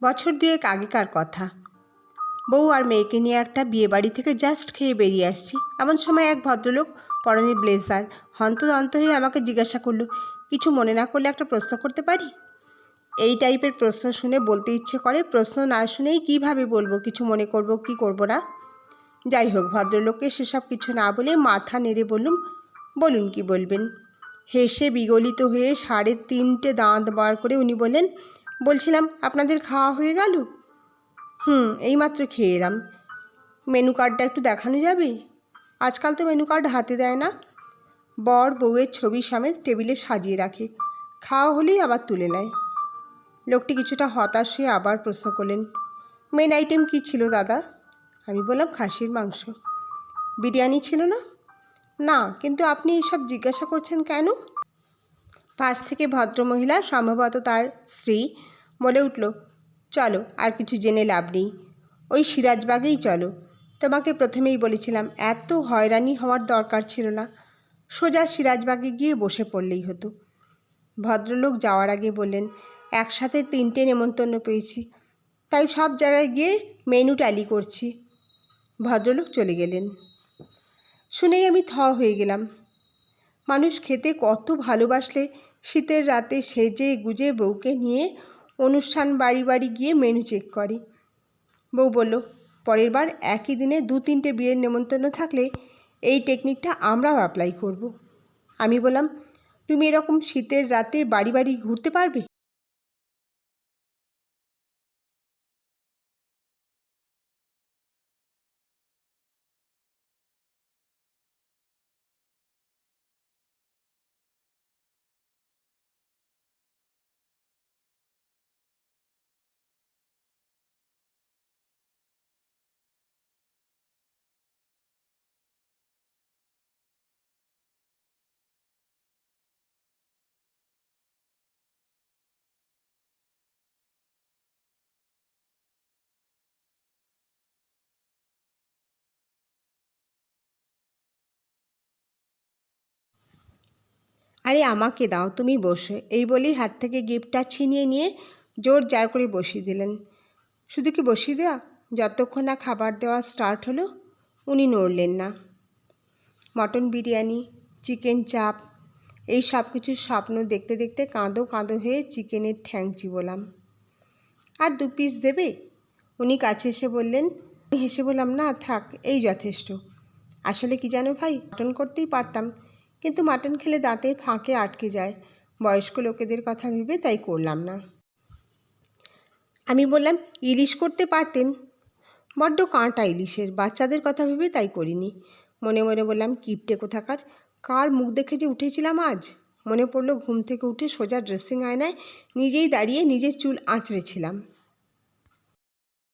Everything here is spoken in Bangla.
বছর দুয়েক আগেকার কথা। বউ আর মেয়েকে নিয়ে একটা বিয়েবাড়ি থেকে জাস্ট খেয়ে বেরিয়ে আসছি। এমন সময় এক ভদ্রলোক, পরনে ব্লেজার, হন্তদন্ত হয়ে আমাকে জিজ্ঞাসা করলো, কিছু মনে না করলে একটা প্রশ্ন করতে পারি? এই টাইপের প্রশ্ন শুনে বলতে ইচ্ছে করে, প্রশ্ন না শুনেই কীভাবে বলবো কিছু মনে করব কি করব না। যাই হোক, ভদ্রলোককে সেসব কিছু না বলে মাথা নেড়ে বললুম, বলুন কি বলবেন। হেসে বিগলিত হয়ে 3.5 দাঁত বার করে উনি বললেন, বলছিলাম আপনাদের খাওয়া হয়ে গেল? এইমাত্র খেয়ে এলাম। মেনু কার্ডটা একটু দেখানো যাবে? আজকাল তো মেনু কার্ড হাতে দেয় না। বর বউয়ের ছবি সমেত টেবিলে সাজিয়ে রাখে, খাওয়া হলেই আবার তুলে নেয়। লোকটি কিছুটা হতাশ হয়ে আবার প্রশ্ন করলেন, মেন আইটেম কী ছিল দাদা? আমি বললাম, খাসির মাংস। বিরিয়ানি ছিল না? না, কিন্তু আপনি এসব জিজ্ঞাসা করছেন কেন? পাশ থেকে ভদ্রমহিলা, সম্ভবত তার স্ত্রী, বলে উঠল, চলো, আর কিছু জেনে লাভ নেই, ওই সিরাজবাগেই চলো। তোমাকে প্রথমেই বলেছিলাম, এত হয়রানি হওয়ার দরকার ছিল না, সোজা সিরাজবাগে গিয়ে বসে পড়লেই হতো। ভদ্রলোক যাওয়ার আগে বললেন, একসাথে 3টে নেমন্তন্ন পেয়েছি, তাই সব জায়গায় গিয়ে মেনু ট্যালি করছি। ভদ্রলোক চলে গেলেন। শুনেই আমি থ হয়ে গেলাম। মানুষ খেতে কত ভালোবাসলে শীতের রাতে সেজে গুজে বউকে নিয়ে অনুষ্ঠান বাড়ি বাড়ি গিয়ে মেনু চেক করে। বউ বলল, পরের বার একই দিনে 2-3টে বিয়ের নেমন্তন্ন থাকলে এই টেকনিকটা আমরাও অ্যাপ্লাই করব। আমি বললাম, তুমি এরকম শীতের রাতে বাড়ি বাড়ি ঘুরতে পারবে? আরে আমাকে দাও, তুমি বসো, এই বলেই হাত থেকে গিফটটা ছিনিয়ে নিয়ে জোর জার করে বসিয়ে দিলেন। শুধু কি বসিয়ে দেওয়া, যতক্ষণ না খাবার দেওয়া স্টার্ট হলো উনি নড়লেন না। মটন বিরিয়ানি, চিকেন চাপ, এই সব কিছুর স্বপ্ন দেখতে দেখতে কাঁদো কাঁদো হয়ে চিকেনের ঠ্যাং চিবোলাম। আর 2 পিস দেবে? উনি কাছে এসে বললেন। আমি হেসে বললাম, না থাক, এই যথেষ্ট। আসলে কি জানো ভাই, মাটন করতেই পারতাম, কিন্তু মাটন খেলে দাঁতের ফাঁকে আটকে যায়, বয়স্ক লোকেদের কথা ভেবে তাই করলাম না। আমি বললাম, ইলিশ করতে পারতেন। বড্ড কাঁটা ইলিশের, বাচ্চাদের কথা ভেবে তাই করিনি। মনে মনে বললাম, কিপটে কোথাকার, কার মুখ দেখে যে উঠেছিলাম আজ। মনে পড়লো ঘুম থেকে উঠে সোজা ড্রেসিং আয়নায় নিজেই দাঁড়িয়ে নিজের চুল আঁচড়েছিলাম।